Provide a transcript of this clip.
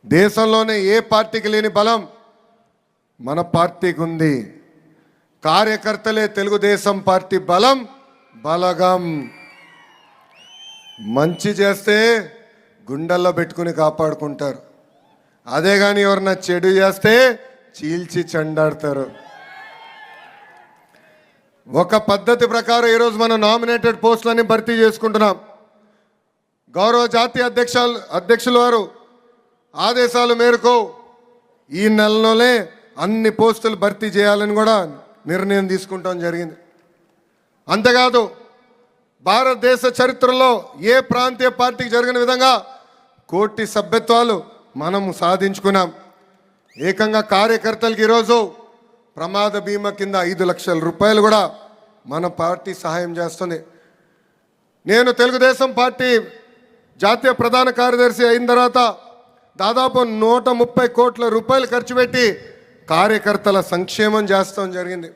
దేశంలోనే ఏ పార్టీకి లేని బలం మన పార్టీకి ఉంది. కార్యకర్తలే తెలుగుదేశం పార్టీ బలం బలగం. మంచి చేస్తే గుండెల్లో పెట్టుకుని కాపాడుకుంటారు. అదే కానీ ఎవరన్నా చెడు చేస్తే చీల్చి చెండాడతారు. ఒక పద్ధతి ప్రకారం ఈరోజు మనం నామినేటెడ్ పోస్టులన్నీ భర్తీ చేసుకుంటున్నాం. గౌరవ జాతీయ అధ్యక్షుల వారు ఆదేశాల మేరకు ఈ నెలలోనే అన్ని పోస్టులు భర్తీ చేయాలని కూడా నిర్ణయం తీసుకుంటాం జరిగింది. అంతేకాదు భారతదేశ చరిత్రలో ఏ ప్రాంతీయ పార్టీకి జరిగిన విధంగా 1 కోటి సభ్యత్వాలు మనం సాధించుకున్నాం. ఏకంగా కార్యకర్తలకి ఈరోజు ప్రమాద బీమా కింద 5 లక్షల రూపాయలు కూడా మన పార్టీ సహాయం చేస్తుంది. నేను తెలుగుదేశం పార్టీ జాతీయ ప్రధాన కార్యదర్శి అయిన తర్వాత దాదాపు 130 కోట్ల రూపాయలు ఖర్చు పెట్టి కార్యకర్తల సంక్షేమం చేస్తాం జరిగింది.